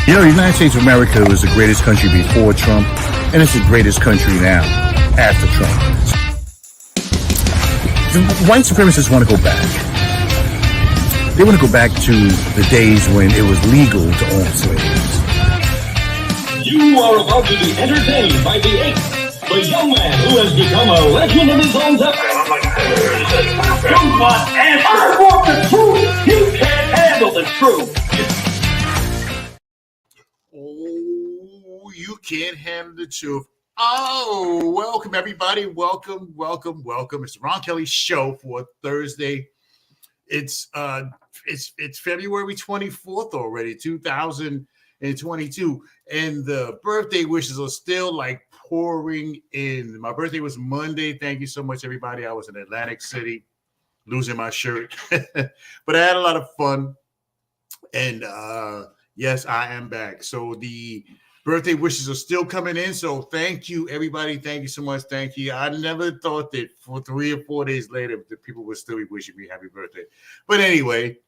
You know, the United States of America was the greatest country before Trump, and it's the greatest country now after Trump. The white supremacists want to go back. They want to go back to the days when it was legal to own slaves. You are about to be entertained by the ape, the young man who has become a legend in his own time. Don't want answers. I want the truth. You can't handle the truth. Oh, you can't handle the truth. Oh, welcome everybody. Welcome. It's the Ron Kelly Show for Thursday. It's February 24th already, 2022, and the birthday wishes are still like pouring in. My birthday was Monday. Thank you so much, everybody. I was in Atlantic City, losing my shirt, but I had a lot of fun, and yes, I am back. So the birthday wishes are still coming in. So thank you, everybody. Thank you so much. Thank you. I never thought that for 3 or 4 days later, the people would still be wishing me happy birthday. But anyway,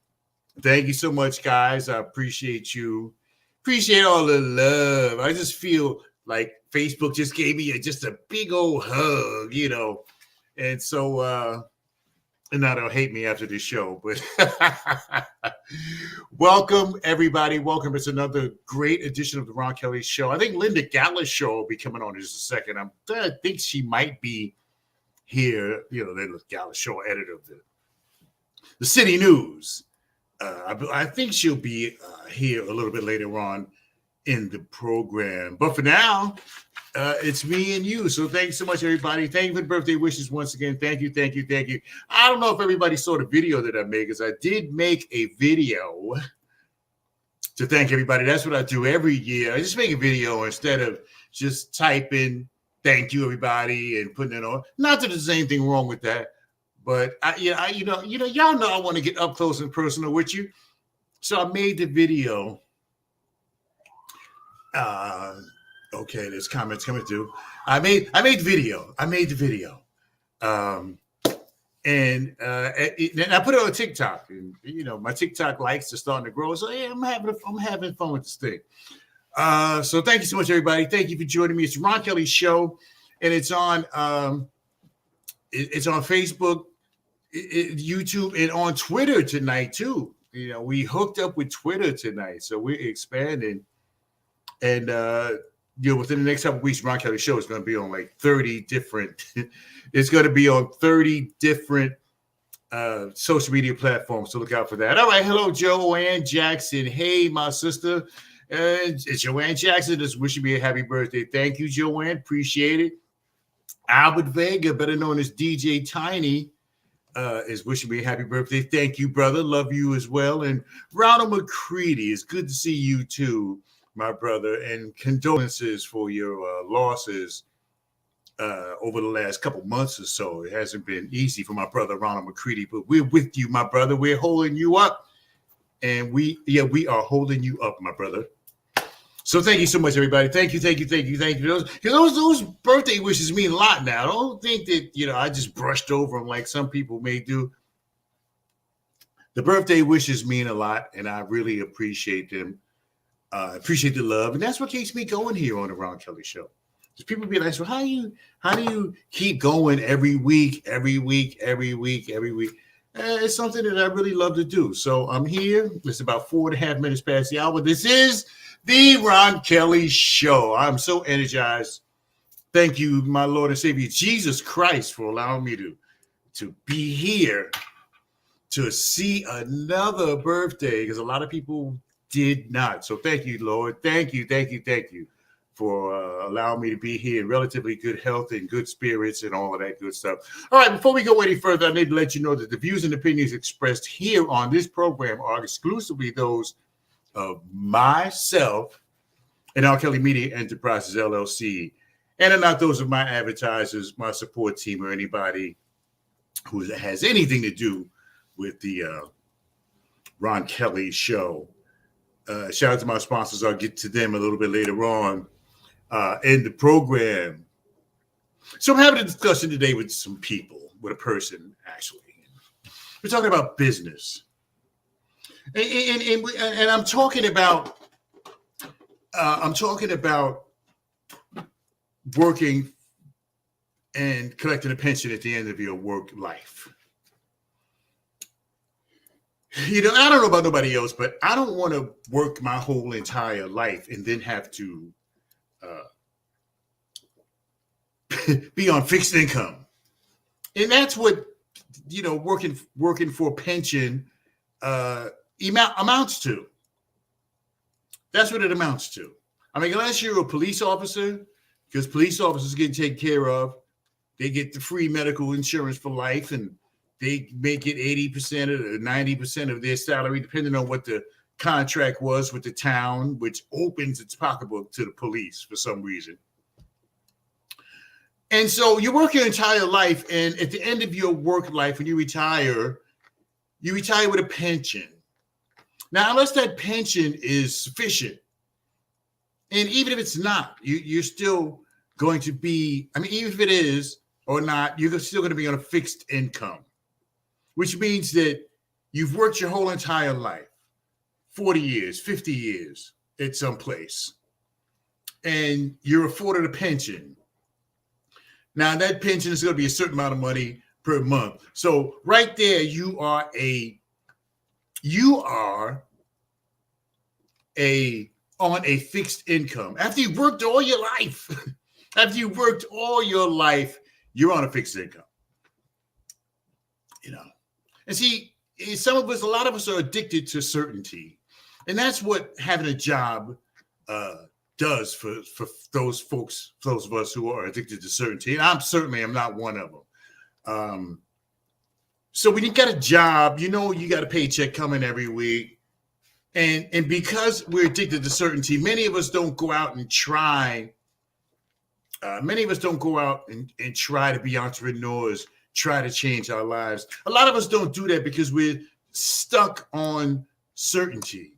thank you so much, guys. I appreciate you. Appreciate all the love. I just feel like Facebook just gave me just a big old hug, you know. And so, and now they'll hate me after this show, but welcome everybody. Welcome. It's another great edition of the Ron Kelly Show. I think Linda Galla's show will be coming on in just a second. I think she might be here. You know, Linda Galla's show editor of the City News. I think she'll be here a little bit later on in the program. But for now, it's me and you. So thank you so much, everybody. Thank you for the birthday wishes once again. Thank you. I don't know if everybody saw the video that I made, because I did make a video to thank everybody. That's what I do every year. I just make a video instead of just typing thank you, everybody, and putting it on. Not that there's anything wrong with that, but y'all know I want to get up close and personal with you. So I made the video. Okay, there's comments coming through. I made the video. And I put it on TikTok. And my TikTok likes are starting to grow. So yeah, I'm having fun with this thing. So thank you so much, everybody. Thank you for joining me. It's the Ron Kelly Show, and it's on Facebook, YouTube, and on Twitter tonight too. We hooked up with Twitter tonight, so we're expanding. And within the next couple of weeks, Ron Kelly Show is going to be on like 30 different. It's going to be on 30 different social media platforms. So look out for that. All right, hello, Joanne Jackson. Hey, my sister, it's Joanne Jackson. Just wishing me a happy birthday. Thank you, Joanne. Appreciate it. Albert Vega, better known as DJ Tiny, is wishing me a happy birthday. Thank you, brother. Love you as well. And Ronald McCready, it's good to see you too, my brother, and condolences for your losses over the last couple months or so. It hasn't been easy for my brother Ronald McCready, but we're with you, my brother. We're holding you up, and we are holding you up, my brother. So thank you so much, everybody. Thank you. Those birthday wishes mean a lot now. Don't think that I just brushed over them like some people may do. The birthday wishes mean a lot, and I really appreciate them. Appreciate the love, and that's what keeps me going here on the Ron Kelly Show. Just people be like, "So how do you keep going every week? It's something that I really love to do. So I'm here. It's about 4.5 minutes past the hour. This is the Ron Kelly Show. I'm so energized. Thank you, my Lord and Savior Jesus Christ, for allowing me to be here to see another birthday, because a lot of people did not. So thank you, Lord. Thank you for for allowing me to be here in relatively good health and good spirits and all of that good stuff. All right, before we go any further, I need to let you know that the views and opinions expressed here on this program are exclusively those of myself and R. Kelly Media Enterprises, LLC, and are not those of my advertisers, my support team, or anybody who has anything to do with the Ron Kelly show. Shout out to my sponsors. I'll get to them a little bit later on in the program. So I'm having a discussion today with some people, with a person, actually. We're talking about business. And I'm talking about working and collecting a pension at the end of your work life. You know, I don't know about nobody else, but I don't want to work my whole entire life and then have to be on fixed income. And that's what, you know, working for a pension amounts to. That's what it amounts to. I mean, unless you're a police officer, because police officers get taken care of, they get the free medical insurance for life, and they may get 80% or 90% of their salary, depending on what the contract was with the town, which opens its pocketbook to the police for some reason. And so you work your entire life, and at the end of your work life, when you retire with a pension. Now, unless that pension is sufficient, and even if it's not, you're still going to be, I mean, even if it is or not, you're still going to be on a fixed income, which means that you've worked your whole entire life, 40 years, 50 years at some place, and you're afforded a pension. Now, that pension is going to be a certain amount of money per month. So right there, you are on a fixed income. After you've worked all your life, you're on a fixed income. You know, and see, a lot of us are addicted to certainty, and that's what having a job does for those folks, those of us who are addicted to certainty. And I'm not one of them. So when you got a job, you know you got a paycheck coming every week. And because we're addicted to certainty, many of us don't go out and try. Many of us don't go out and try to be entrepreneurs, try to change our lives. A lot of us don't do that because we're stuck on certainty.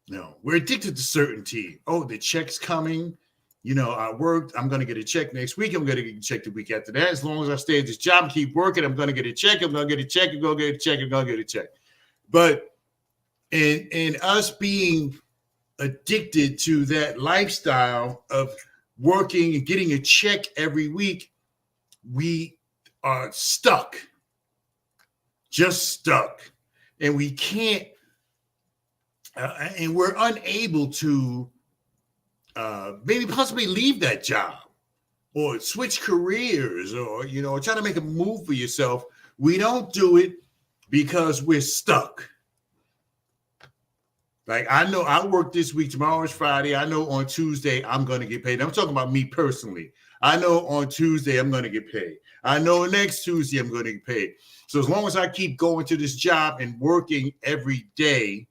No, we're addicted to certainty. Oh, the check's coming. You know, I worked. I'm going to get a check next week. I'm going to get a check the week after that. As long as I stay at this job and keep working, I'm going to get a check. I'm going to get a check. I'm going to get a check. I'm going to get a check. But and us being addicted to that lifestyle of working and getting a check every week, we are stuck, just stuck, and we can't, and we're unable to maybe possibly leave that job or switch careers or, you know, try to make a move for yourself. We don't do it because we're stuck. Like, I know I work this week. Tomorrow is Friday. I know on Tuesday I'm going to get paid. I'm talking about me personally. I know on Tuesday I'm going to get paid. I know next Tuesday I'm going to get paid. So as long as I keep going to this job and working every day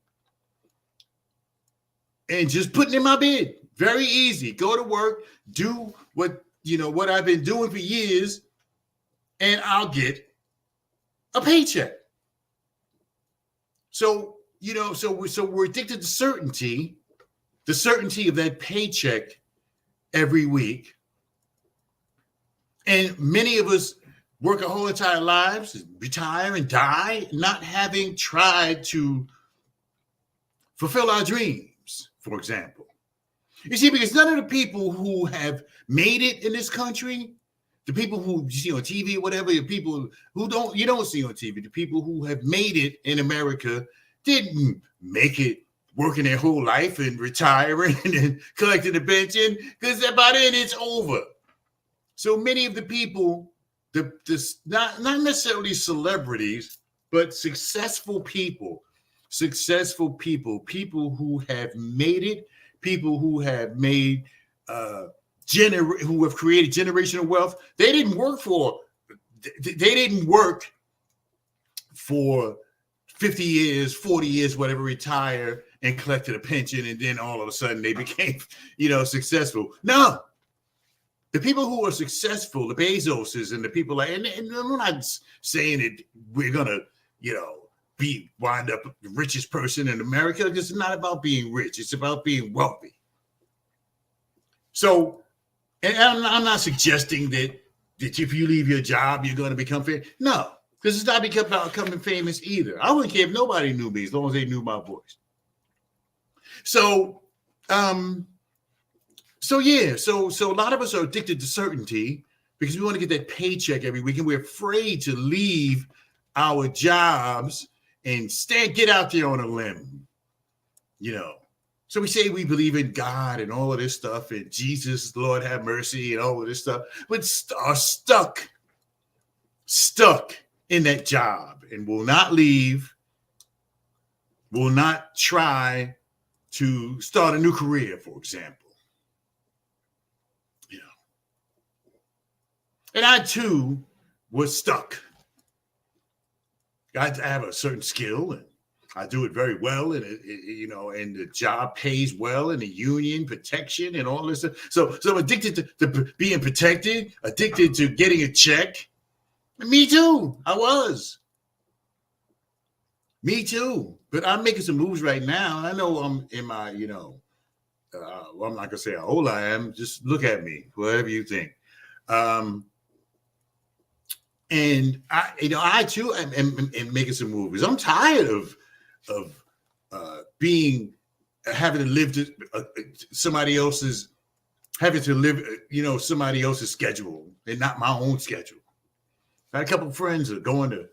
and just putting in my bid, very easy. Go to work, do what I've been doing for years, and I'll get a paycheck. So, you know, so we're addicted to certainty, the certainty of that paycheck every week. And many of us work our whole entire lives, retire and die, not having tried to fulfill our dreams, for example. You see, because none of the people who have made it in this country, the people who you see on TV or whatever, the people who you don't see on TV, the people who have made it in America didn't make it working their whole life and retiring and collecting a pension, because by then it's over. So many of the people, not necessarily celebrities, but successful people who have made it, people who have made who have created generational wealth, they didn't work for 50 years, 40 years, whatever, retire and collected a pension, and then all of a sudden they became, successful. No. The people who are successful, the Bezoses and the people like, and I'm not saying that we're gonna, wind up the richest person in America, because it's not about being rich. It's about being wealthy. So, and I'm not suggesting that if you leave your job, you're going to become famous. No, because it's not about becoming famous either. I wouldn't care if nobody knew me as long as they knew my voice. So, so a lot of us are addicted to certainty because we want to get that paycheck every week, and we're afraid to leave our jobs and get out there on a limb, So we say we believe in God and all of this stuff, and Jesus, Lord have mercy, and all of this stuff, but are stuck in that job and will not leave, will not try to start a new career, for example. And I too was stuck. I have a certain skill, and I do it very well, and and the job pays well, and the union protection and all this stuff. So I'm addicted to being protected, addicted to getting a check. Me too. I was. Me too. But I'm making some moves right now. I know I'm in my, I'm not gonna say how old I am. Just look at me, whatever you think. And I too am making some moves. I'm tired of having to live to somebody else's schedule and not my own schedule. I had a couple of friends that are going to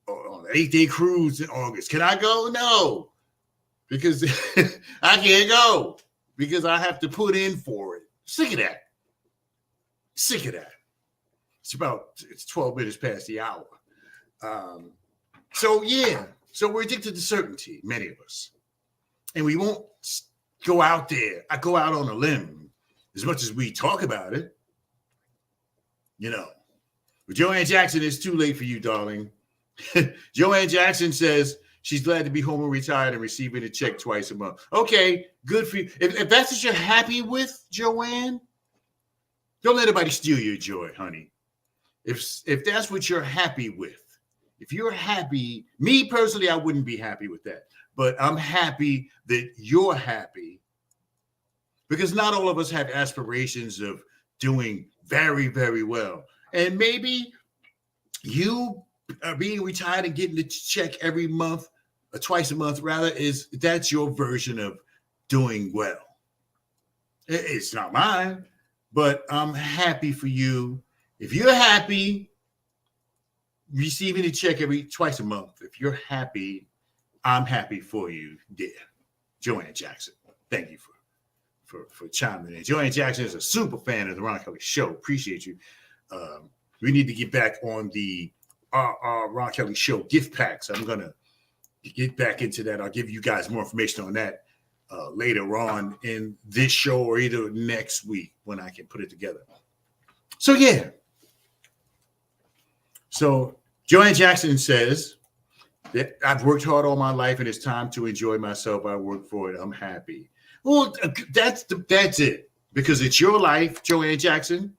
on an 8-day cruise in August. Can I go? No, because I can't go because I have to put in for it. Sick of that. It's 12 minutes past the hour. So we're addicted to certainty, many of us. And we won't go out there. I go out on a limb as much as we talk about it. But Joanne Jackson, it's too late for you, darling. Joanne Jackson says she's glad to be home and retired and receiving a check twice a month. Okay, good for you. If that's what you're happy with, Joanne, don't let anybody steal your joy, honey. If that's what you're happy with, if you're happy, me personally, I wouldn't be happy with that. But I'm happy that you're happy, because not all of us have aspirations of doing very, very well. And maybe you are being retired and getting the check every month, or twice a month rather, that's your version of doing well. It's not mine, but I'm happy for you. If you're happy receiving a check twice a month, if you're happy, I'm happy for you, dear Joanne Jackson. Thank you for chiming in. Joanne Jackson is a super fan of the Ron Kelly Show. Appreciate you. We need to get back on the Ron Kelly Show gift packs. I'm gonna get back into that. I'll give you guys more information on that later on in this show, or either next week when I can put it together. So yeah. So Joanne Jackson says that I've worked hard all my life and it's time to enjoy myself. I work for it. I'm happy. Well, that's it, because it's your life, Joanne Jackson.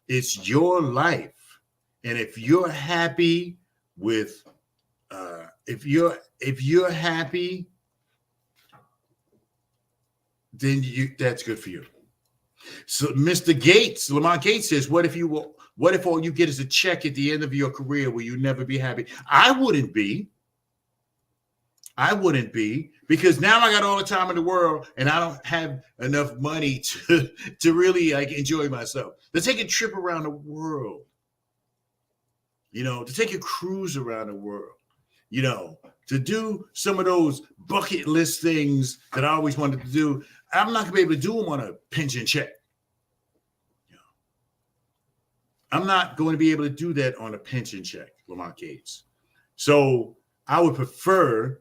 It's your life. And if you're happy with, if you're happy, then that's good for you. So Mr. Gates, Lamont Gates says, what if all you get is a check at the end of your career? Will you never be happy? I wouldn't be, because now I got all the time in the world and I don't have enough money to really enjoy myself. To take a trip around the world, to take a cruise around the world, to do some of those bucket list things that I always wanted to do. I'm not gonna be able to do them on a pension check. I'm not going to be able to do that on a pension check, Lamont Gates. So I would prefer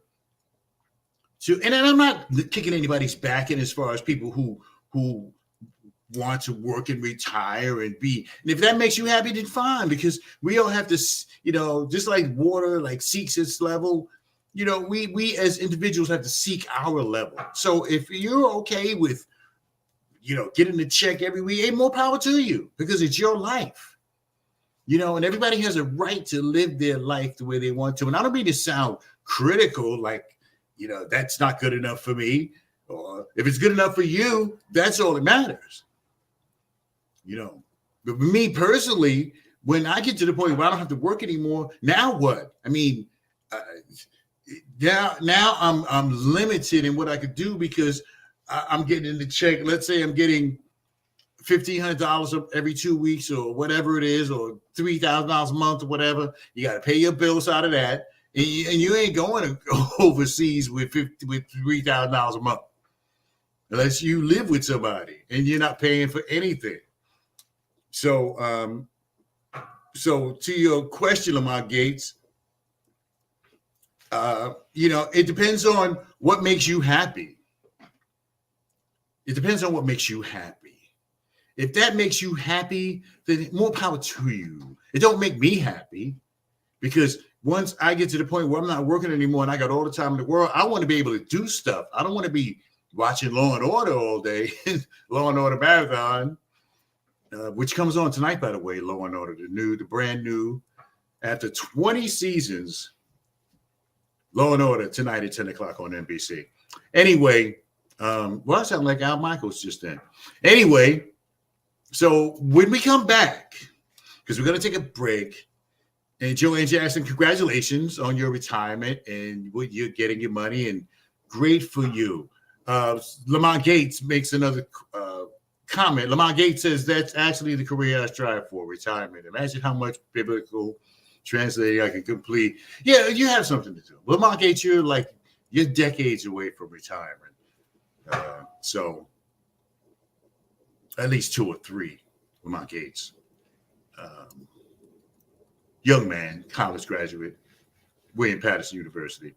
to, and I'm not kicking anybody's back in as far as people who want to work and retire and be. And if that makes you happy, then fine, because we all have to, just like water, like seeks its level, we as individuals have to seek our level. So if you're okay with, getting a check every week, hey, more power to you, because it's your life, and everybody has a right to live their life the way they want to. And I don't mean to sound critical, like, that's not good enough for me. Or if it's good enough for you, that's all that matters. But for me personally, when I get to the point where I don't have to work anymore, now what? I mean, now I'm limited in what I could do, because I'm getting the check. Let's say I'm getting $1,500 every 2 weeks or whatever it is, or $3,000 a month or whatever. You got to pay your bills out of that. And you ain't going overseas with $3,000 a month unless you live with somebody and you're not paying for anything. So, so to your question, Lamont Gates, it depends on what makes you happy. It depends on what makes you happy. If that makes you happy, then more power to you. It don't make me happy, because once I get to the point where I'm not working anymore and I got all the time in the world, I want to be able to do stuff. I don't want to be watching Law and Order all day, Law and Order Marathon, which comes on tonight, by the way, Law and Order, the brand new, after 20 seasons, Law and Order tonight at 10 o'clock on NBC. Anyway, I sound like Al Michaels just then. Anyway, so when we come back, because we're going to take a break, and Joanne Jackson, congratulations on your retirement and what you're getting your money, and great for you. Lamont Gates makes another comment. Lamont Gates says that's actually the career I strive for, retirement. Imagine how much biblical translating I can complete. Yeah, you have something to do. Lamont Gates, you're decades away from retirement. So at least 2 or 3, Lamont Gates. Young man, college graduate, William Patterson University.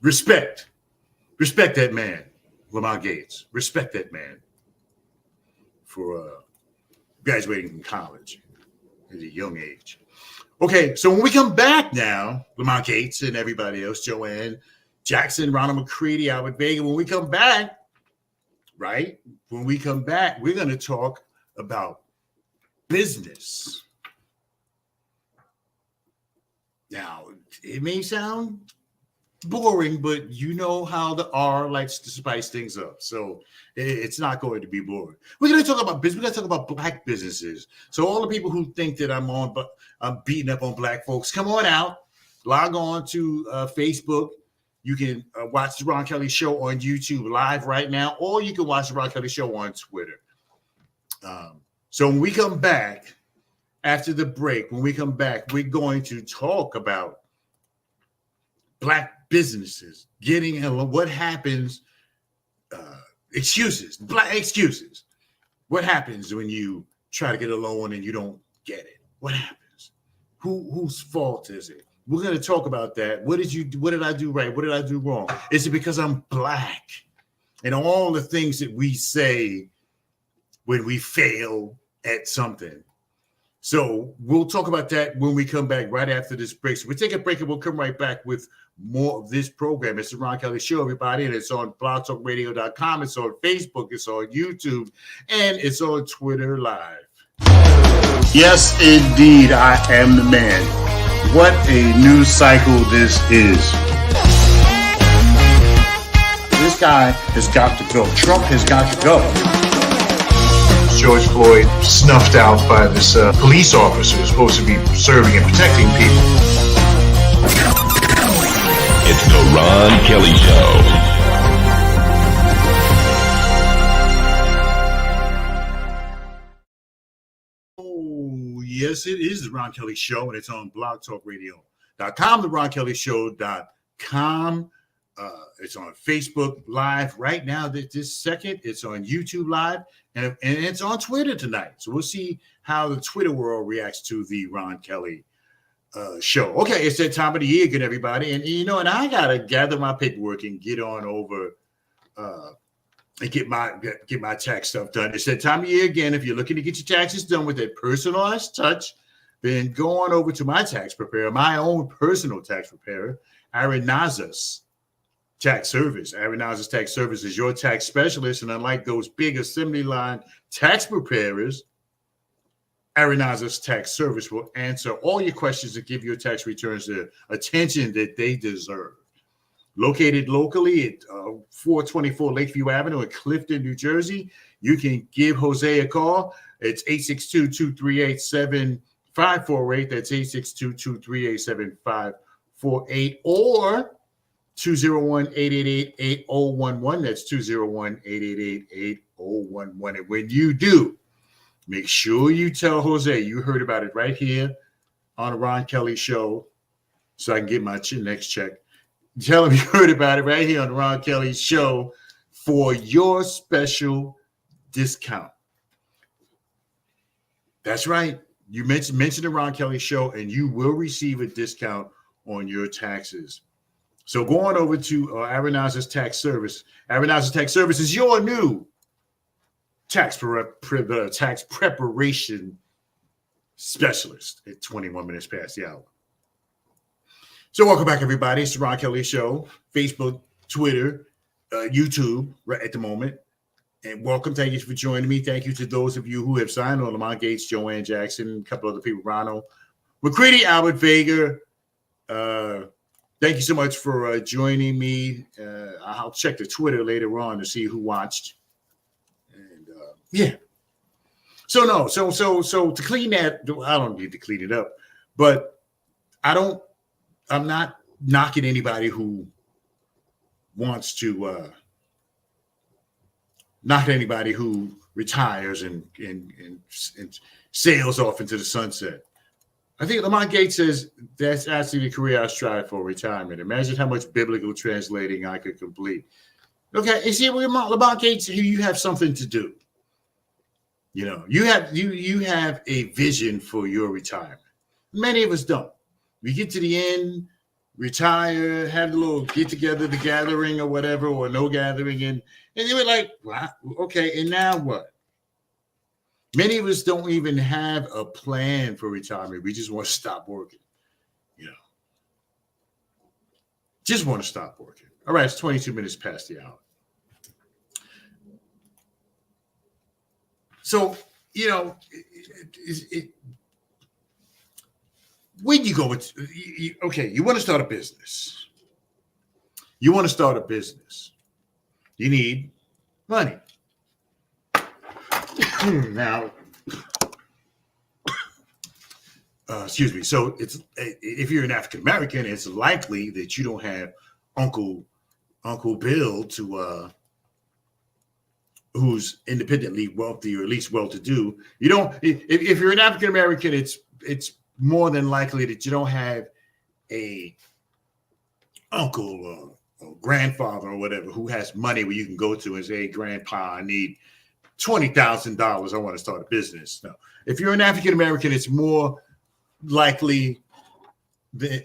Respect that man, Lamont Gates. Respect that man for graduating from college at a young age. Okay, so when we come back now, Lamont Gates and everybody else, Joanne Jackson, Ronald McCready, Albert Vega, when we come back, right? When we come back, we're going to talk about business. Now, it may sound boring, but you know how the R likes to spice things up. So it's not going to be boring. We're going to talk about business. We're going to talk about black businesses. So all the people who think that I'm beating up on black folks, come on out, log on to Facebook. You can watch the Ron Kelly Show on YouTube live right now, or you can watch the Ron Kelly Show on Twitter. So when we come back, after the break, when we come back, we're going to talk about black businesses getting what happens, black excuses. What happens when you try to get a loan and you don't get it? What happens? Whose fault is it? We're going to talk about that. What did I do right? What did I do wrong? Is it because I'm black? And all the things that we say when we fail at something. So we'll talk about that when we come back right after this break. So we'll take a break and we'll come right back with more of this program. It's the Ron Kelly Show, everybody, and it's on blogtalkradio.com. It's on Facebook. It's on YouTube. And it's on Twitter Live. Yes, indeed, I am the man. What a news cycle this is. This guy has got to go. Trump has got to go. George Floyd snuffed out by this police officer who's supposed to be serving and protecting people. It's the Ron Kelly Show. Oh, yes, it is the Ron Kelly Show, and it's on blogtalkradio.com, the RonKellyShow.com. It's on Facebook Live right now. This second, it's on YouTube Live, and it's on Twitter tonight. So we'll see how the Twitter world reacts to the Ron Kelly Show. Okay, it's that time of the year again, everybody, and I gotta gather my paperwork and get on over and get my tax stuff done. It's that time of year again. If you're looking to get your taxes done with that personalized touch, then go on over to my tax preparer, my own personal tax preparer, Arenaza's Tax Service. Arenaza's Tax Service is your tax specialist, and unlike those big assembly line tax preparers, Arenaza's Tax Service will answer all your questions and give your tax returns the attention that they deserve. Located locally at 424 Lakeview Avenue in Clifton, New Jersey, you can give Jose a call. It's 862-238-7548. That's 862-238-7548, or 201-888-8011. That's 201-888-8011. And when you do, make sure you tell Jose you heard about it right here on the Ron Kelly Show so I can get my next check. Tell him you heard about it right here on the Ron Kelly Show for your special discount. That's right. You mentioned the Ron Kelly Show, and you will receive a discount on your taxes. So go on over to Arenaza's Tax Service. Arenaza's Tax Service is your new tax preparation specialist at 21 minutes past the hour. So welcome back, everybody. It's the Ron Kelly Show, Facebook, Twitter, YouTube right at the moment. And welcome. Thank you for joining me. Thank you to those of you who have signed on: Lamont Gates, Joanne Jackson, a couple other people, Ronald McCready, Albert Vega. Thank you so much for joining me. I'll check the Twitter later on to see who watched. And yeah. So to clean that, I don't need to clean it up, but I'm not knocking anybody who wants to knock anybody who retires and sails off into the sunset. I think Lamont Gates says that's actually the career I strive for, retirement. Imagine how much biblical translating I could complete. Okay, you see, Lamont Gates, you have something to do. You know, you have a vision for your retirement. Many of us don't. We get to the end, retire, have a little get together, the gathering or whatever, or no gathering, and they were like, well, okay, and now what? Many of us don't even have a plan for retirement. We just want to stop working, you know. Just want to stop working. All right, it's 22 minutes past the hour. So, you know, when you go with, okay, you want to start a business. You need money. Now, excuse me. So it's, if you're an African American, it's likely that you don't have Uncle Bill to who's independently wealthy or at least well-to-do. You don't. If you're an African American, it's more than likely that you don't have a uncle or grandfather or whatever who has money where you can go to and say, "Hey, Grandpa, I need $20,000. I want to start a business." No. If you're an African American, it's more likely than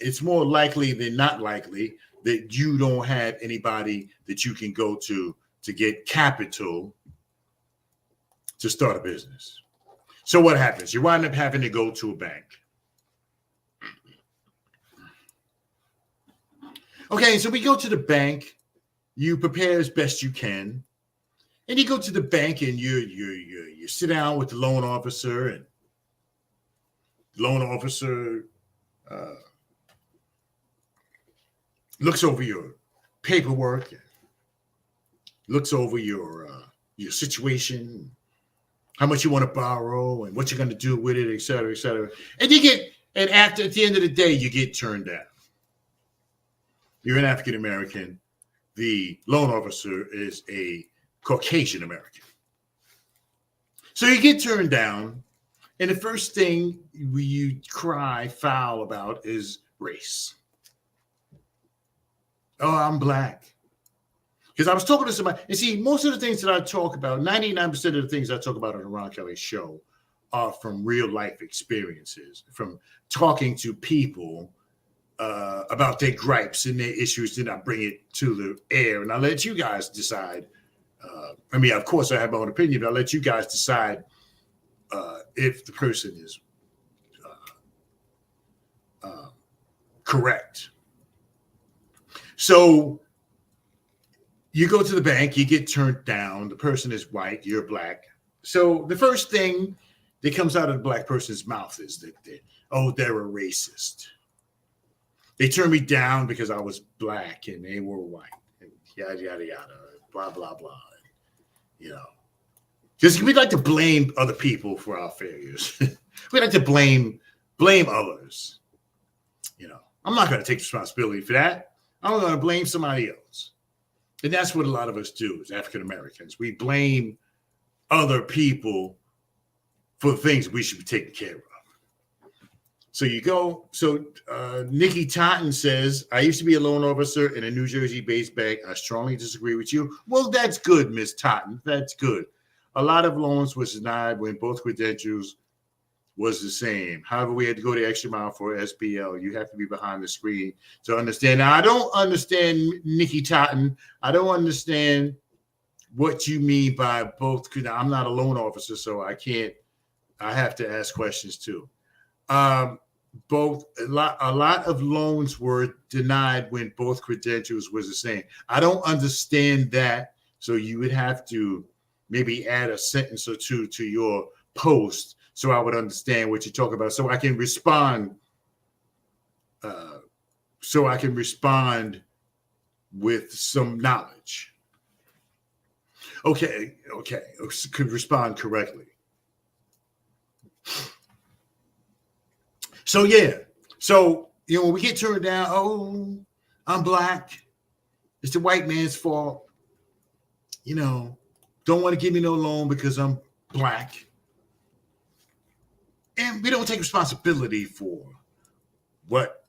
not likely that you don't have anybody that you can go to get capital to start a business. So what happens? You wind up having to go to a bank. Okay, so we go to the bank. You prepare as best you can. And you go to the bank and you sit down with the loan officer, and the loan officer looks over your paperwork, looks over your situation, how much you want to borrow, and what you're going to do with it, et cetera, et cetera. And at the end of the day, you get turned down. You're an African American. The loan officer is a Caucasian American. So you get turned down, and the first thing you cry foul about is race. Oh, I'm black. Because I was talking to somebody, and see, most of the things that I talk about, 99% of the things I talk about on the Ron Kelly Show are from real life experiences, from talking to people about their gripes and their issues. Then I bring it to the air, and I let you guys decide I mean, of course, I have my own opinion, but I'll let you guys decide if the person is correct. So you go to the bank, you get turned down. The person is white, you're black. So the first thing that comes out of the black person's mouth is that they're a racist. They turned me down because I was black and they were white. And yada yada yada, blah blah blah. You know, because we like to blame other people for our failures. We like to blame others. You know, I'm not going to take responsibility for that. I'm going to blame somebody else. And that's what a lot of us do as African Americans. We blame other people for the things we should be taking care of. So you go. So Nikki Totten says, I used to be a loan officer in a New Jersey-based bank. I strongly disagree with you. Well, that's good, Ms. Totten. That's good. A lot of loans was denied when both credentials was the same. However, we had to go the extra mile for SBL. You have to be behind the screen to understand. Now, I don't understand, Nikki Totten. I don't understand what you mean by both. I'm not a loan officer, so I have to ask questions too. A lot of loans were denied when both credentials was the same. I don't understand that. So you would have to maybe add a sentence or two to your post so I would understand what you're talking about. So I can respond. With some knowledge. Okay. Could respond correctly. So yeah, when we get turned down, oh, I'm black. It's the white man's fault. You know, don't want to give me no loan because I'm black. And we don't take responsibility for what,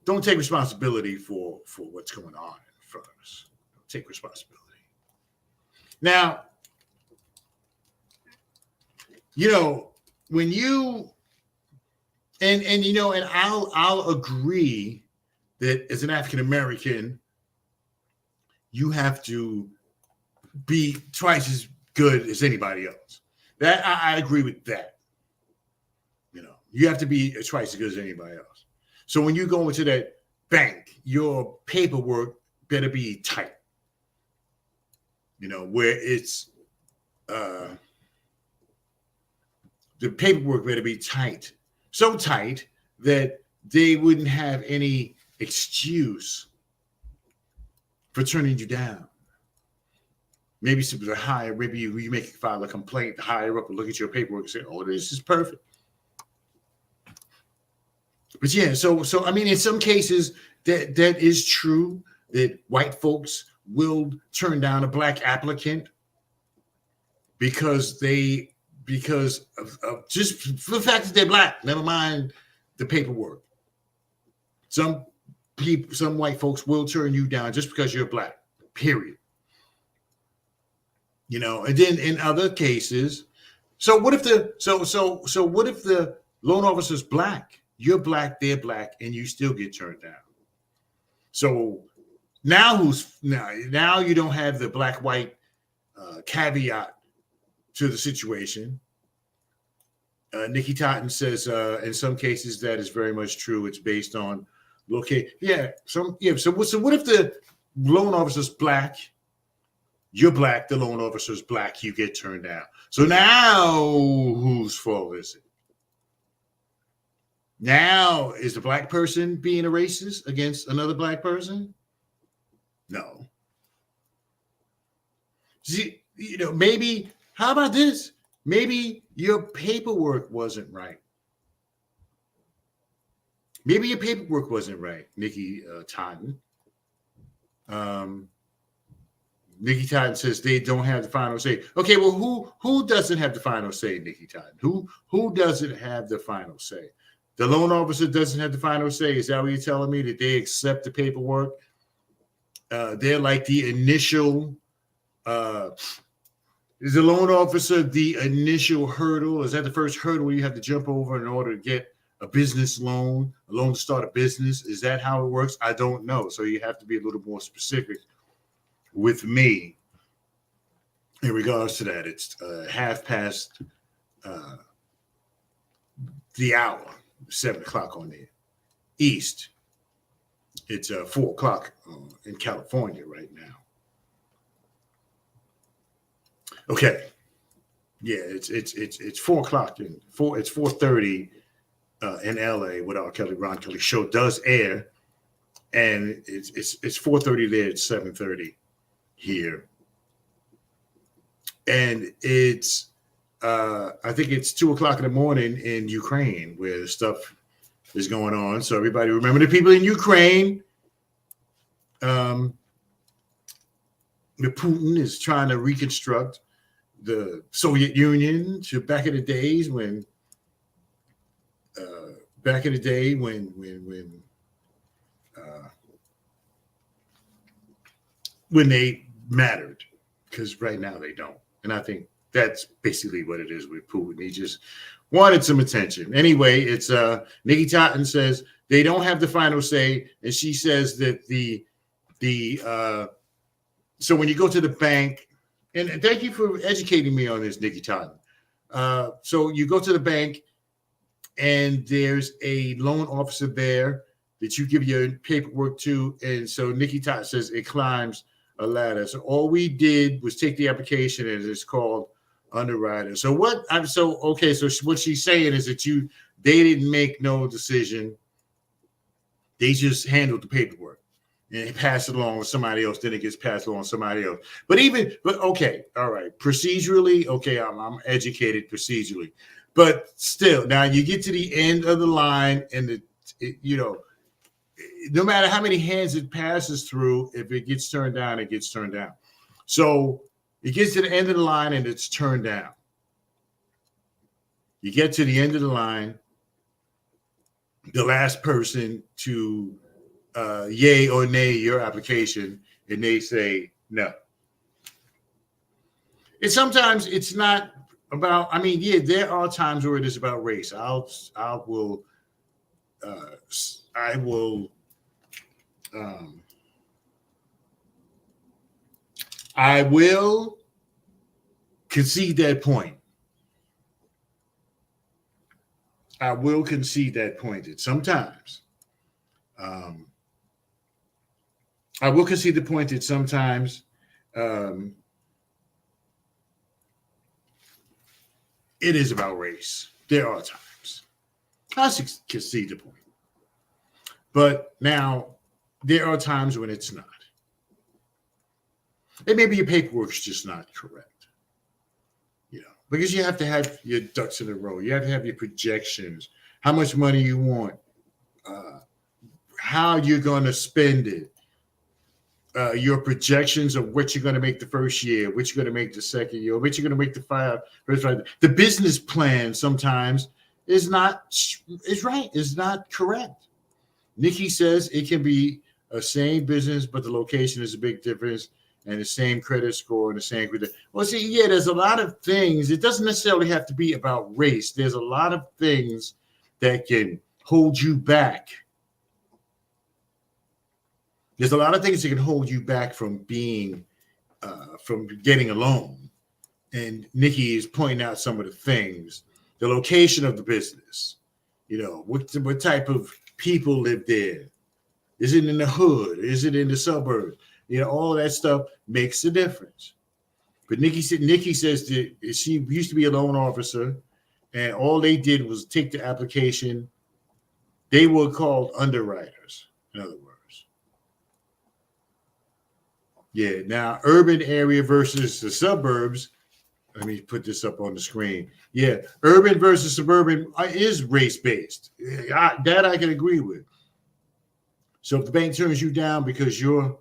don't take responsibility for what's going on in front of us. Don't take responsibility. Now, when you and I'll agree that as an African American, you have to be twice as good as anybody else. That I agree with that. You have to be twice as good as anybody else. So when you go into that bank, your paperwork better be tight. Where it's the paperwork better be tight. So tight that they wouldn't have any excuse for turning you down. Maybe the higher, maybe you make file a complaint, the higher up will look at your paperwork and say, oh, this is perfect. But yeah, so I mean, in some cases that is true that white folks will turn down a black applicant because of just for the fact that they're black, never mind the paperwork. Some white folks will turn you down just because you're black, period. And then in other cases, so what if what if the loan officer's black? You're black, they're black, and you still get turned down. So now you don't have the black-white caveat to the situation. Nikki Totten says in some cases that is very much true. It's based on location. So what if the loan officer's black? You're black, the loan officer's black, you get turned down. So now whose fault is it? Now, is the black person being a racist against another black person? No. See, maybe, how about this? Maybe your paperwork wasn't right. Nikki Totten. Nikki Totten says they don't have the final say. Okay, well, who doesn't have the final say, Nikki Totten? Who doesn't have the final say? The loan officer doesn't have the final say. Is that what you're telling me, that they accept the paperwork? They're like the initial. Is the loan officer the initial hurdle? Is that the first hurdle you have to jump over in order to get a business loan, a loan to start a business? Is that how it works? I don't know. So you have to be a little more specific with me in regards to that. It's half past the hour, 7 o'clock on the East. It's 4 o'clock in California right now. Okay. Yeah, it's 4 o'clock it's 4:30 in LA with R. Kelly. Ron Kelly show does air, and it's 4:30 there. It's 7:30 here, and it's I think it's 2 o'clock in the morning in Ukraine where stuff is going on. So everybody remember the people in Ukraine. The Putin is trying to reconstruct the Soviet Union to back in the days when they mattered, because right now they don't. And I think that's basically what it is with Putin. He just wanted some attention. Anyway, it's Nikki Totten says they don't have the final say, and she says that so when you go to the bank, and thank you for educating me on this, Nikki Totten. So you go to the bank, and there's a loan officer there that you give your paperwork to, and so Nikki Totten says it climbs a ladder. So all we did was take the application, and it's called underwriter. So what she's saying is that they didn't make no decision. They just handled the paperwork and pass it along with somebody else. Then it gets passed along to somebody else. But okay, all right. Procedurally, okay, I'm educated procedurally. But still, now you get to the end of the line, and no matter how many hands it passes through, if it gets turned down, it gets turned down. So it gets to the end of the line, and it's turned down. You get to the end of the line, the last person to yay or nay your application, and they say no. And sometimes it's not about, there are times where it is about race. I will concede that point. I will concede that point that sometimes I will concede the point that sometimes it is about race. There are times. I concede the point. But now there are times when it's not. And maybe your paperwork's just not correct. Because you have to have your ducks in a row. You have to have your projections, how much money you want, how you're going to spend it, your projections of what you're going to make the first year, what you're going to make the second year, what you're going to make the the business plan sometimes is not correct. Nikki says it can be a same business, but the location is a big difference, and the same credit score and the same credit. Well, see, yeah, there's a lot of things. It doesn't necessarily have to be about race. There's a lot of things that can hold you back. There's a lot of things that can hold you back from getting a loan. And Nikki is pointing out some of the things, the location of the business, what type of people live there. Is it in the hood? Is it in the suburbs? All of that stuff makes a difference. But Nikki says that she used to be a loan officer, and all they did was take the application. They were called underwriters, in other words. Yeah, now urban area versus the suburbs. Let me put this up on the screen. Yeah, urban versus suburban is race-based. That I can agree with. So if the bank turns you down because your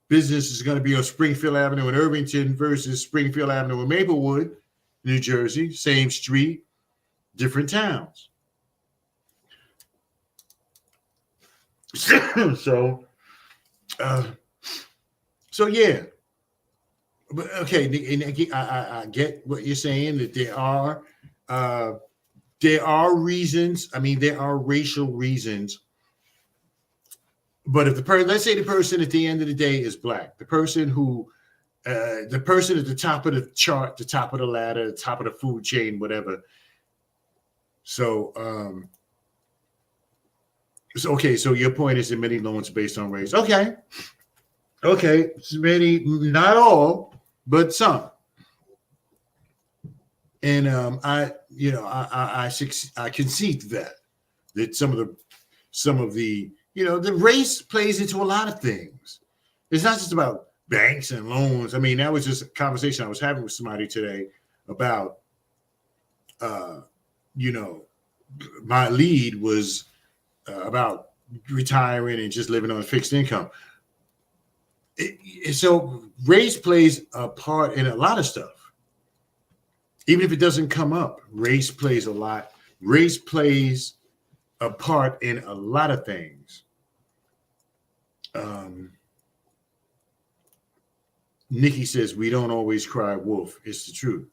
business is going to be on Springfield Avenue in Irvington versus Springfield Avenue in Maplewood, New Jersey, same street, different towns. So yeah. But okay, Nikki, I get what you're saying, that there are reasons. There are racial reasons. But if let's say the person at the end of the day is black, the person at the top of the chart, the top of the ladder, the top of the food chain, whatever. So, okay. So your point is that many loans based on race. Okay. Many, not all, but some. And I concede that some of the the race plays into a lot of things. It's not just about banks and loans. I mean, that was just a conversation I was having with somebody today about, my lead was about retiring and just living on fixed income. So race plays a part in a lot of stuff. Even if it doesn't come up, race plays a lot. Race plays a part in a lot of things. Nikki says, we don't always cry wolf. It's the truth.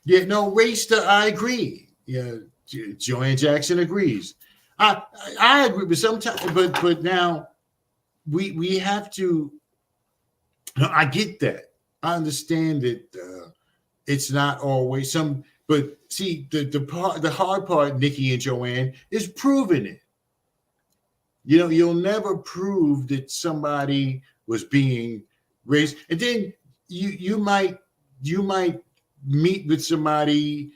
Yeah, no, race, I agree. Yeah, Joanne Jackson agrees. I agree, but sometimes, but now we have to, I get that. I understand that it's not always but see, the hard part, Nikki and Joanne, is proving it. You'll never prove that somebody was being raised, and then you might meet with somebody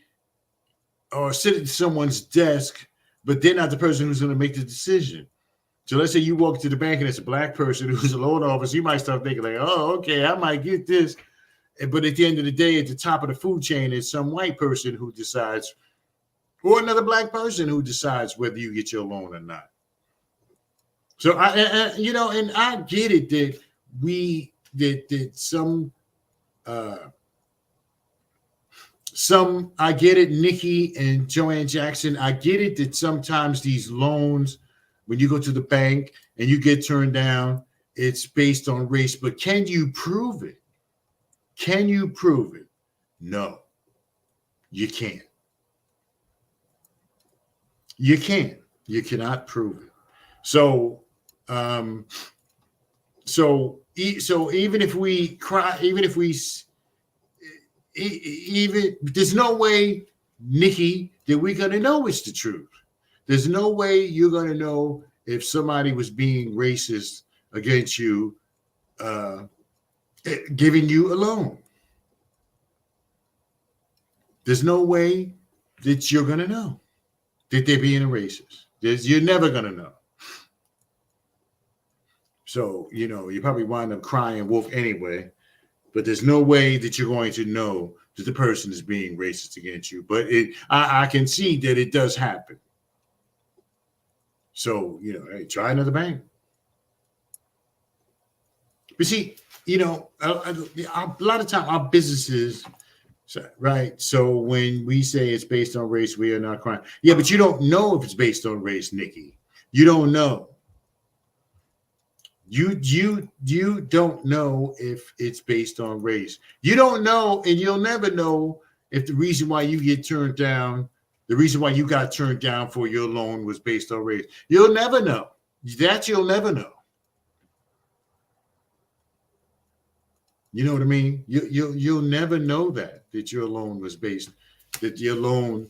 or sit at someone's desk, but they're not the person who's going to make the decision. So let's say you walk to the bank and it's a black person who's a loan officer. You might start thinking like, oh, okay, I might get this. But at the end of the day, at the top of the food chain is some white person who decides, or another black person who decides whether you get your loan or not. So and I get it that I get it, Nikki and Joanne Jackson. I get it that sometimes these loans, when you go to the bank and you get turned down, it's based on race. But can you prove it? Can you prove it? No, you can't. You can't. You cannot prove it. So, so even if we cry, there's no way, Nikki, that we're going to know it's the truth. There's no way you're going to know if somebody was being racist against you, giving you a loan. There's no way that you're going to know that they're being a racist. You're never going to know. So, you probably wind up crying wolf anyway, but there's no way that you're going to know that the person is being racist against you. But I can see that it does happen. So, hey, try another bank. But see, a lot of time our businesses, right? So when we say it's based on race, we are not crying. Yeah, but you don't know if it's based on race, Nikki. You don't know. You don't know if it's based on race. You don't know, and you'll never know if the reason why you get turned down, the reason why you got turned down for your loan was based on race. You'll never know. That you'll never know. You know what I mean? You'll never know that your loan was based, that your loan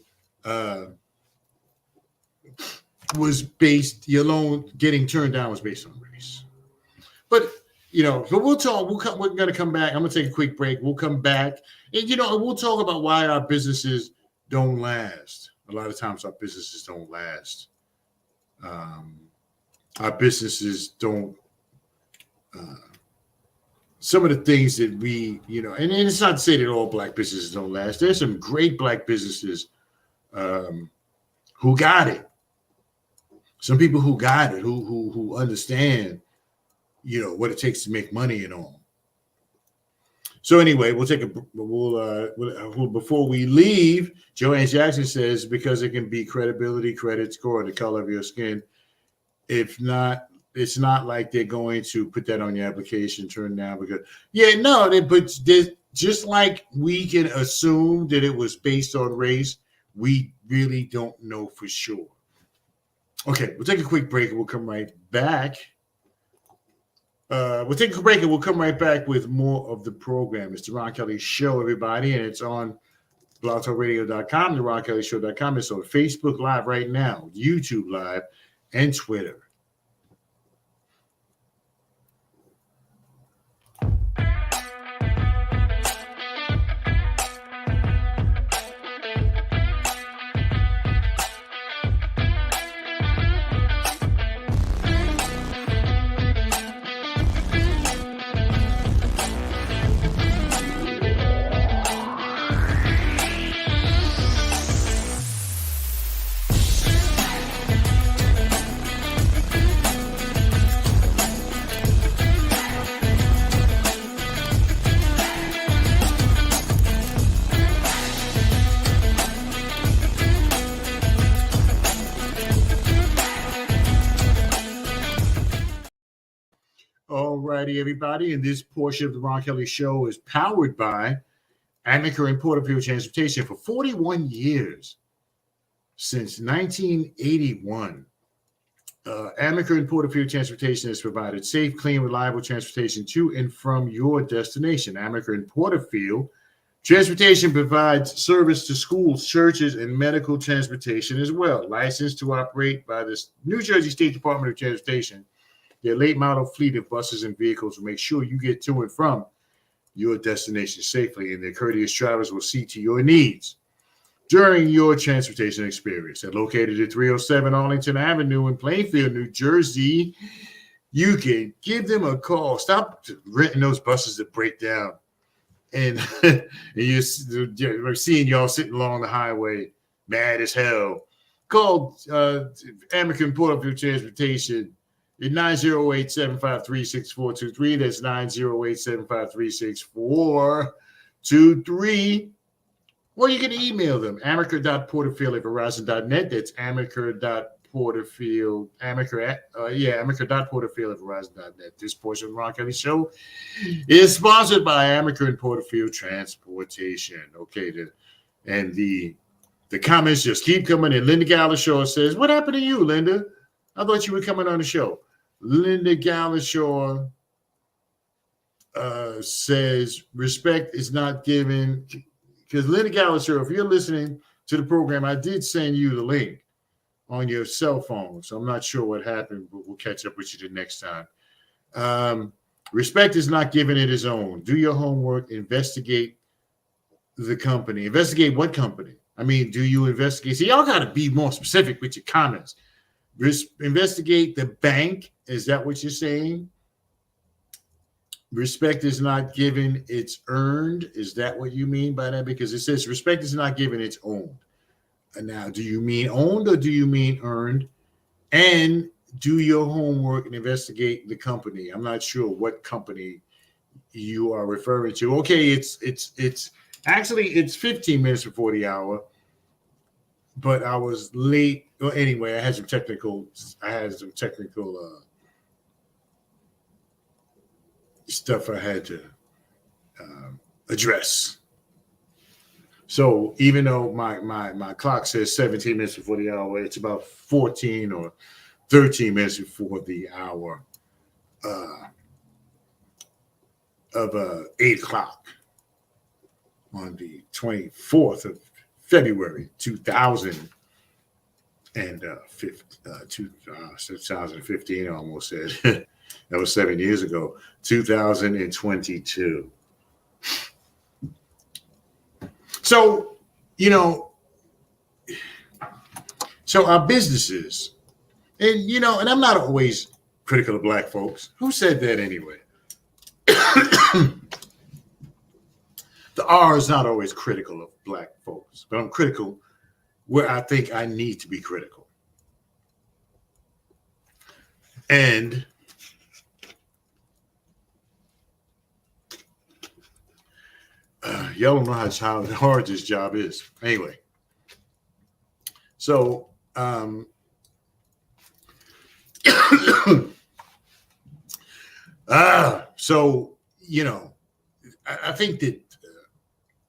your loan getting turned down was based on race. But but we'll talk. We're going to come back. I'm going to take a quick break. We'll come back, and we'll talk about why our businesses don't last. A lot of times, our businesses don't last. Our businesses don't. Some of the things that we, and it's not to say that all black businesses don't last. There's some great black businesses who got it. Some people who got it, who understand, what it takes to make money and all. So anyway, we'll before we leave, Joanne Jackson says, because it can be credibility, credit score, the color of your skin. If not, it's not like they're going to put that on your application, turn down because just like we can assume that it was based on race, we really don't know for sure. Okay, we'll take a quick break and we'll come right back. We'll take a break and we'll come right back with more of the program. It's the Ron Kelly Show, everybody, and it's on blogtalkradio.com, the RonKellyShow.com. It's on Facebook Live right now, YouTube Live, and Twitter. All righty, everybody. And this portion of the Ron Kelly Show is powered by Amaker and Porterfield Transportation for 41 years, since 1981. Amaker and Porterfield Transportation has provided safe, clean, reliable transportation to and from your destination. Amaker and Porterfield Transportation provides service to schools, churches, and medical transportation as well. Licensed to operate by the New Jersey State Department of Transportation. Their late model fleet of buses and vehicles will make sure you get to and from your destination safely, and their courteous drivers will see to your needs during your transportation experience. They're located at 307 Arlington Avenue in Plainfield, New Jersey. You can give them a call. Stop renting those buses that break down. And you're seeing y'all sitting along the highway, mad as hell. Call Amaker Porterfield Transportation at 908-753-6423. That's 908-753-6423. Or you can email them, amaker.porterfield@verizon.net. That's amaker.porterfield, amaker.porterfield@verizon.net. This portion of the Ron Kelly Show is sponsored by Amaker and Porterfield Transportation. Okay, and the comments just keep coming in. Linda Galashaw says, "What happened to you, Linda? I thought you were coming on the show." Linda Galashaw says, "Respect is not given." Because Linda Galashaw, if you're listening to the program, I did send you the link on your cell phone. So I'm not sure what happened, but we'll catch up with you the next time. Respect is not given it its own. Do your homework. Investigate the company. Investigate what company? I mean, do you investigate? See, y'all got to be more specific with your comments. Investigate the bank. Is that what you're saying? Respect is not given, it's earned. Is that what you mean by that? Because it says respect is not given, it's owned. And now, do you mean owned or do you mean earned? And do your homework and investigate the company. I'm not sure what company you are referring to. Okay, it's actually it's 15 minutes before the hour, but I was late. Well, anyway, I had some technical stuff I had to address. So even though my clock says 17 minutes before the hour, it's about 14 or 13 minutes before the hour of 8 o'clock on the 24th of February, 2015, I almost said. That was 7 years ago, 2022. So, so our businesses, and, and I'm not always critical of black folks. Who said that anyway? The R is not always critical of black folks, but I'm critical where I think I need to be critical. And y'all don't know how hard this job is. Anyway, so I think that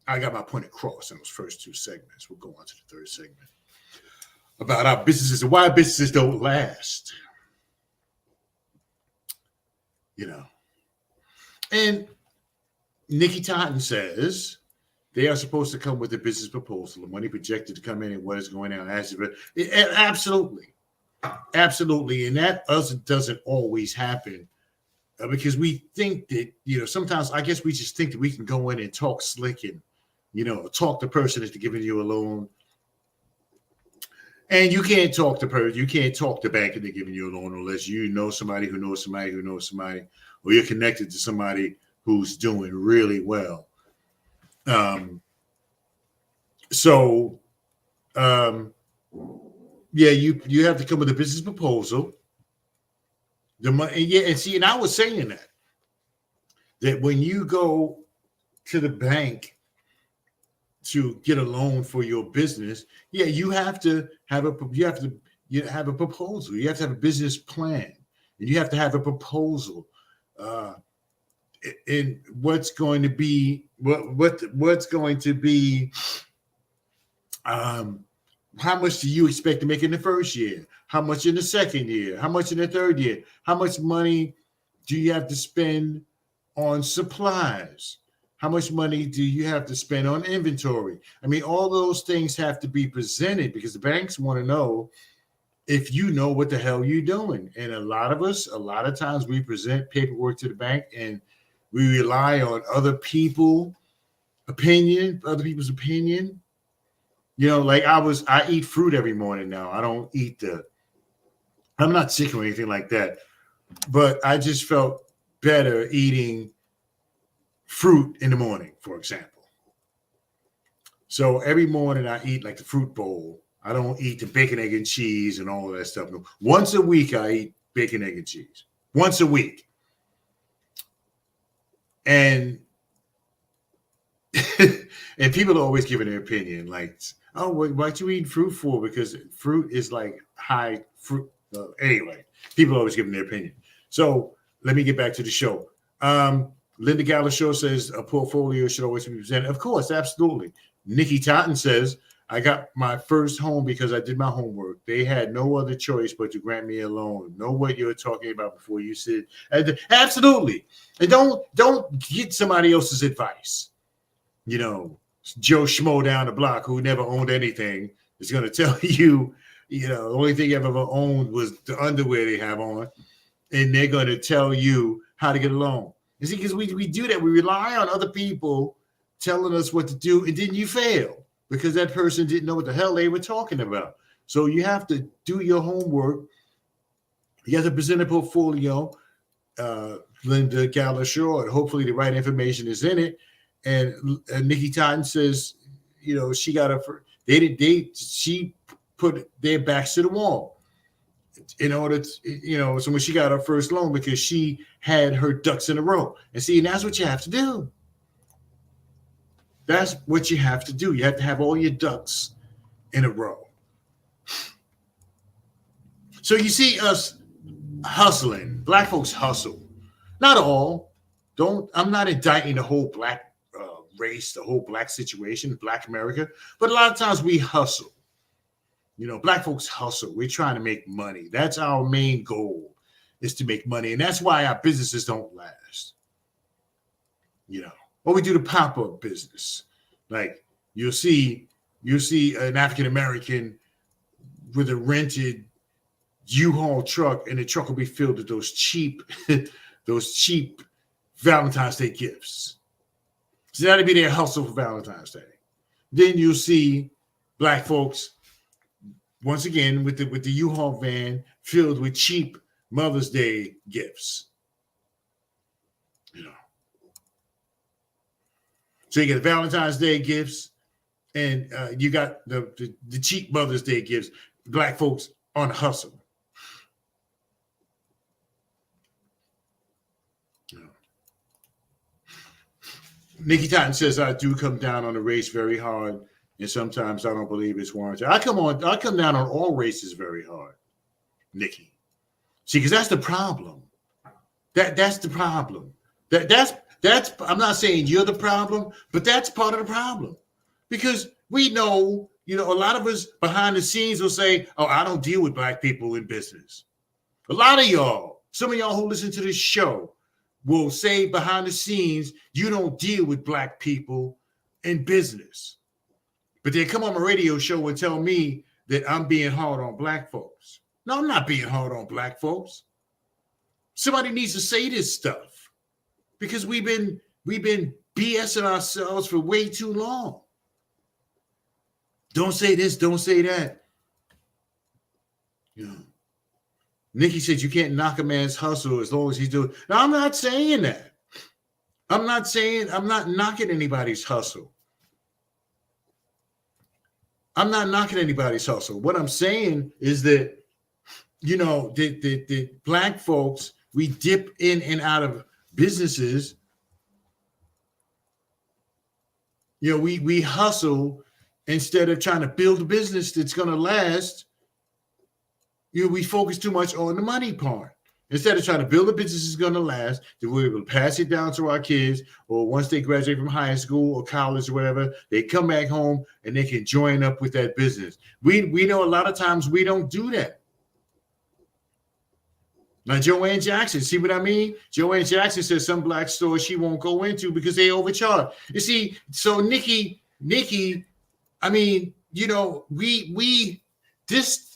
I got my point across in those first two segments. We'll go on to the third segment. about our businesses and why businesses don't last. And Nikki Totten says they are supposed to come with a business proposal, the money projected to come in and what is going on. Absolutely. Absolutely. And that doesn't always happen because we think that, sometimes I guess we just think that we can go in and talk slick and, talk the person into giving you a loan. And you can't talk the bank into giving you a loan unless you know somebody who knows somebody who knows somebody, or you're connected to somebody who's doing really well. You have to come with a business proposal. The money, and I was saying that when you go to the bank to get a loan for your business, you have to have a proposal. You have to have a business plan, and you have to have a proposal. And what's going to be how much do you expect to make in the first year? How much in the second year? How much in the third year? How much money do you have to spend on supplies? How much money do you have to spend on inventory? I mean, all those things have to be presented because the banks want to know if you know what the hell you're doing. And a lot of times we present paperwork to the bank and we rely on other people's opinion. Like I eat fruit every morning now. I'm not sick or anything like that, but I just felt better eating fruit in the morning, for example. So every morning I eat like the fruit bowl. I don't eat the bacon, egg, and cheese and all of that stuff. No. Once a week I eat bacon, egg, and cheese. Once a week. And and people are always giving their opinion, like, oh, what you eating fruit for? Because fruit is like high fruit. Anyway, people are always giving their opinion. So let me get back to the show. Linda Galashaw says a portfolio should always be presented. Of course, absolutely. Nikki Totten says, I got my first home because I did my homework. They had no other choice but to grant me a loan. Know what you're talking about before you sit. Absolutely. And don't get somebody else's advice. Joe Schmo down the block who never owned anything is going to tell you, the only thing I've ever owned was the underwear they have on. And they're going to tell you how to get a loan. You see, because we do that. We rely on other people telling us what to do, and then you fail because that person didn't know what the hell they were talking about. So you have to do your homework. You have to present a portfolio, Linda Galashaw, and hopefully the right information is in it. And Nikki Totten says, she got she put their backs to the wall in order to, so when she got her first loan because she had her ducks in a row. And see, and that's what you have to do. That's what you have to do. You have to have all your ducks in a row. So you see us hustling. Black folks hustle. Not all. I'm not indicting the whole black race, the whole black situation, Black America. But a lot of times we hustle. Black folks hustle. We're trying to make money. That's our main goal, is to make money. And that's why our businesses don't last. Or we do the pop-up business. Like you'll see an African-American with a rented U-Haul truck, and the truck will be filled with those cheap Valentine's Day gifts. So that'll be their hustle for Valentine's Day. Then you'll see black folks once again with the U-Haul van filled with cheap Mother's Day gifts. So you get Valentine's Day gifts, and you got the cheap Mother's Day gifts. Black folks on the hustle. Nikki Totten says, I do come down on the race very hard, and sometimes I don't believe it's warranted. I come down on all races very hard, Nikki. See, because that's the problem. That's the problem. That's I'm not saying you're the problem, but that's part of the problem. Because we know You know, a lot of us behind the scenes will say, oh, I don't deal with black people in business. A lot of y'all, some of y'all who listen to this show will say behind the scenes, you don't deal with black people in business. But they come on my radio show and tell me that I'm being hard on black folks. No, I'm not being hard on black folks. Somebody needs to say this stuff because we've been BSing ourselves for way too long. Don't say this, don't say that. You know, Nikki said you can't knock a man's hustle as long as he's doing. Now, I'm not saying that. I'm not knocking anybody's hustle. I'm not knocking anybody's hustle. What I'm saying is that, you know, the black folks, we dip in and out of businesses. You know, we hustle instead of trying to build a business that's going to last. You know, we focus too much on the money part. Instead of trying to build a business that's going to last, that we're able to pass it down to our kids, or once they graduate from high school or college or whatever, they come back home and they can join up with that business. We know a lot of times we don't do that. Now, Joanne Jackson, see what I mean? Joanne Jackson says some black stores she won't go into because they overcharge. You see, so Nikki, I mean, you know,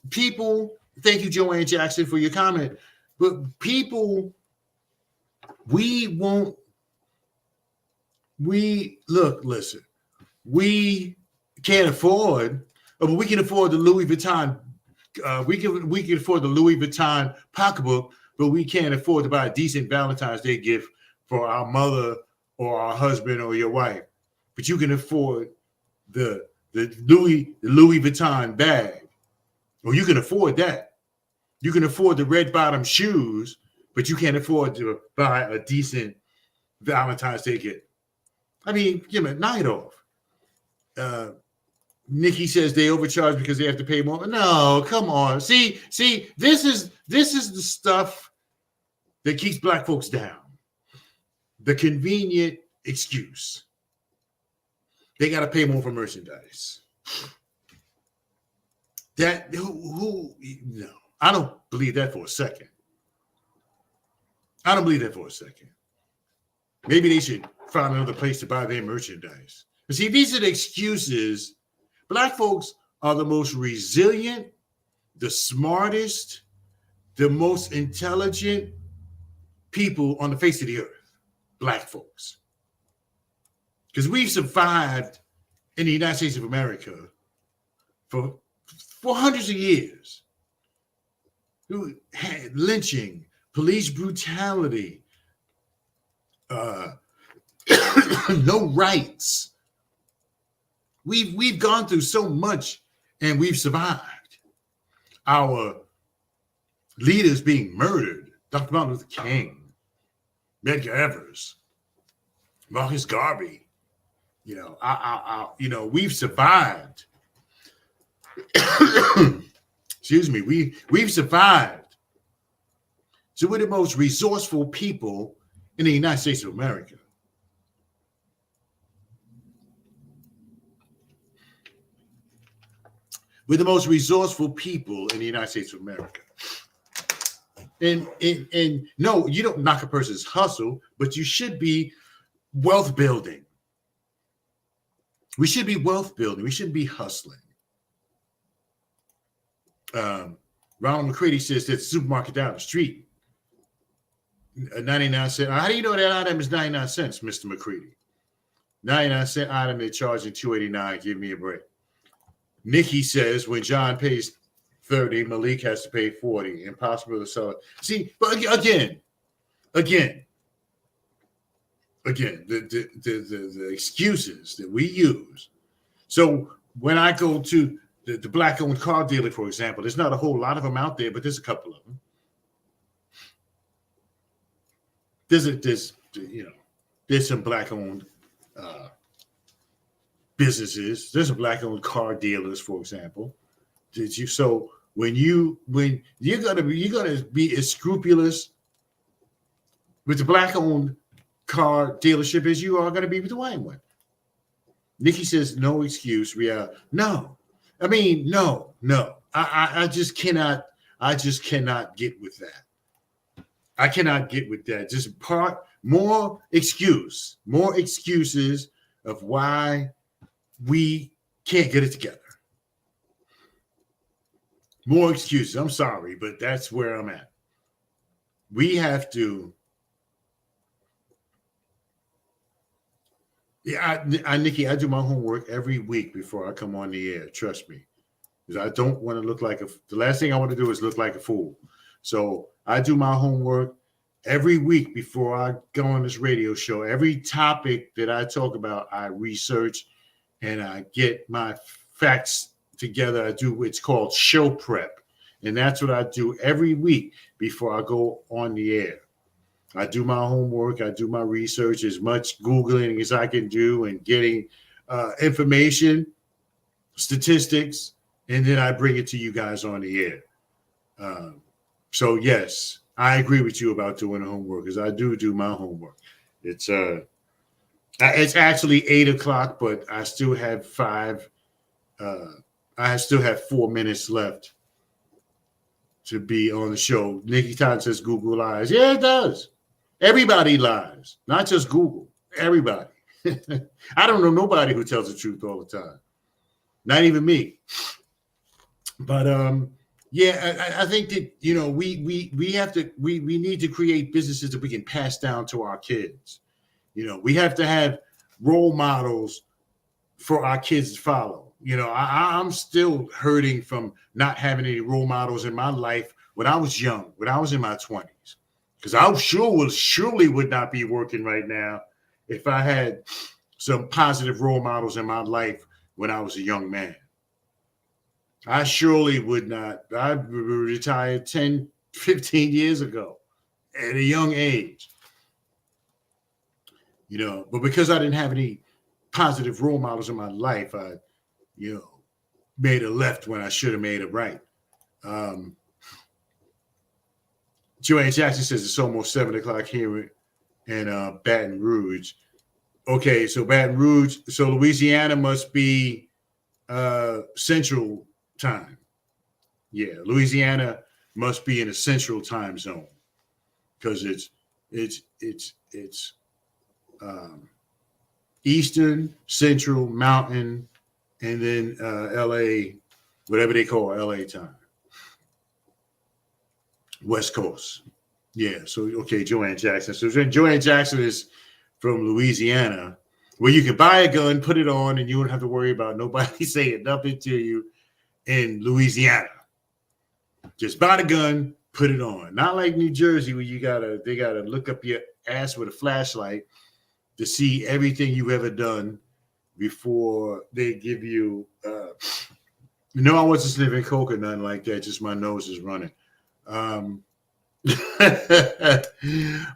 people, thank you, Joanne Jackson, for your comment. But people, listen, we can't afford, but we can afford the Louis Vuitton. We can afford the Louis Vuitton pocketbook, but we can't afford to buy a decent Valentine's Day gift for our mother or our husband or your wife. But you can afford the Louis Vuitton bag, or you can afford that. You can afford the red bottom shoes, but you can't afford to buy a decent Valentine's Day gift. I mean, give me a night off. Nikki says they overcharge because they have to pay more. No, come on. See, this is the stuff that keeps black folks down. The convenient excuse. They got to pay more for merchandise. No. I don't believe that for a second. Maybe they should find another place to buy their merchandise. But see, these are the excuses. Black folks are the most resilient, the smartest, the most intelligent people on the face of the earth. Black folks. Because we've survived in the United States of America for hundreds of years. Lynching, police brutality, no rights. We've gone through so much and we've survived. Our leaders being murdered, Dr. Martin Luther King, Medgar Evers, Marcus Garvey. You know, we've survived. Excuse me, we've survived. So we're the most resourceful people in the United States of America. We're the most resourceful people in the United States of America. And no, you don't knock a person's hustle, but you should be wealth building. We should be wealth building. We shouldn't be hustling. Ronald McCready says that the supermarket down the street, 99 cents. How do you know that item is 99 cents, Mr. McCready? 99-cent item, they're charging $2.89. Give me a break. Nikki says when John pays 30, Malik has to pay 40. Impossible to sell it. See, but again, the excuses that we use. So when I go to the black-owned car dealer, for example, there's not a whole lot of them out there, but there's a couple of them. There's some black-owned businesses. There's some black-owned car dealers, for example. So when you're gonna be as scrupulous with the black-owned car dealership as you are going to be with the white one. Nikki says no excuse. No. I mean, no. I just cannot. I just cannot get with that. I cannot get with that. Just more excuses of why we can't get it together. More excuses. I'm sorry, but that's where I'm at. We have to. Yeah, Nikki, I do my homework every week before I come on the air. Trust me, because I don't want to look like the last thing I want to do is look like a fool. So I do my homework every week before I go on this radio show. Every topic that I talk about, I research and I get my facts together. I do what's called show prep. And that's what I do every week before I go on the air. I do my homework. I do my research, as much Googling as I can do and getting information, statistics, and then I bring it to you guys on the air. So, yes, I agree with you about doing the homework, because I do my homework. It's actually 8 o'clock, but I still have 4 minutes left to be on the show. Nikki Todd says Google lies. Yeah, it does. Everybody lies, not just Google. Everybody. I don't know nobody who tells the truth all the time. Not even me. But yeah, I think that, you know, we need to create businesses that we can pass down to our kids. You know, we have to have role models for our kids to follow. You know, I'm still hurting from not having any role models in my life when I was young, when I was in my 20s. Because I surely would not be working right now if I had some positive role models in my life when I was a young man. I surely would not. I retired 10, 15 years ago at a young age. You know, but because I didn't have any positive role models in my life, I, you know, made a left when I should have made a right. Joanne Jackson says it's almost 7 o'clock here in Baton Rouge. Okay, so Baton Rouge, so Louisiana must be Central Time. Yeah, Louisiana must be in a Central Time zone, because it's Eastern, Central, Mountain, and then LA, whatever they call LA time. West Coast. Yeah, so, okay, Joanne Jackson. So Joanne Jackson is from Louisiana, where you can buy a gun, put it on, and you don't have to worry about nobody saying nothing to you in Louisiana. Just buy the gun, put it on. Not like New Jersey, where they gotta look up your ass with a flashlight to see everything you've ever done before they give you no, I wasn't sniffing coke or nothing like that, just my nose is running. All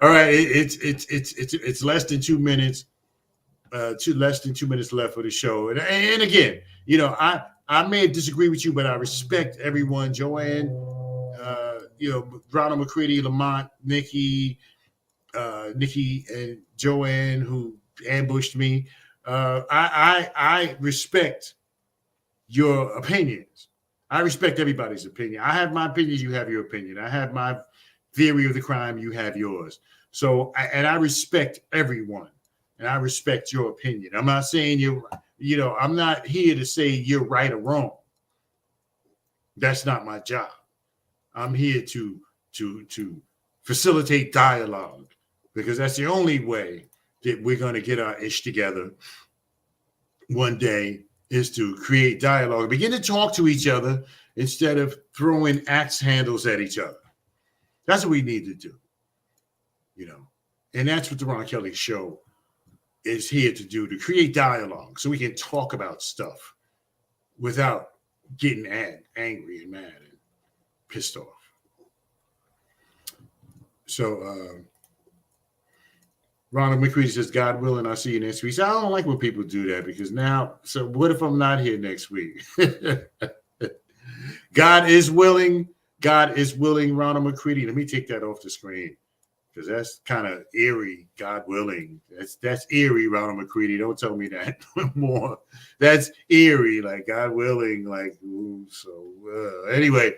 right, it's less than 2 minutes, less than 2 minutes left for the show. And again, you know, I may disagree with you, but I respect everyone. Joanne, you know, Ronald McCready, Lamont, Nikki, and Joanne, who ambushed me. I respect your opinions. I respect everybody's opinion. I have my opinion. You have your opinion. I have my theory of the crime. You have yours. So, and I respect everyone, and I respect your opinion. I'm not saying you know, I'm not here to say you're right or wrong. That's not my job. I'm here to facilitate dialogue, because that's the only way that we're going to get our ish together one day, is to create dialogue, begin to talk to each other instead of throwing axe handles at each other. That's what we need to do, you know, and that's what the Ron Kelly Show is here to do, to create dialogue so we can talk about stuff without getting angry and mad and pissed off. So, Ronald McCready says, God willing, I'll see you next week. So I don't like when people do that, because now, so what if I'm not here next week? God is willing. God is willing, Ronald McCready. Let me take that off the screen, because that's kind of eerie, God willing. That's eerie, Ronald McCready. Don't tell me that more. That's eerie, like God willing, like ooh, so anyway.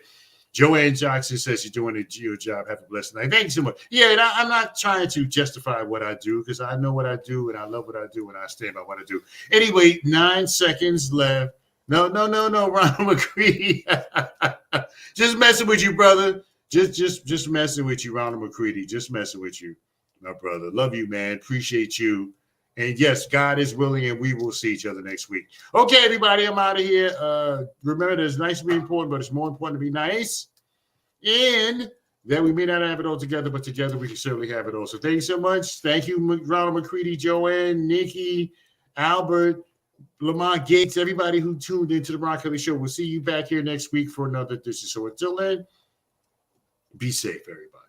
Joanne Jackson says you're doing your job. Have a blessed night. Thank you so much. Yeah, and I'm not trying to justify what I do because I know what I do and I love what I do and I stand by what I do. Anyway, 9 seconds left. No, Ronald McCready. Just messing with you, brother. Just messing with you, Ronald McCready. Just messing with you, my brother. Love you, man. Appreciate you. And yes, God is willing, and we will see each other next week. Okay, everybody, I'm out of here. Remember, that it's nice to be important, but it's more important to be nice. And that we may not have it all together, but together we can certainly have it all. So thank you so much. Thank you, Ronald McCready, Joanne, Nikki, Albert, Lamont Gates, everybody who tuned into the Ron Kelly Show. We'll see you back here next week for another edition. So until then, be safe, everybody.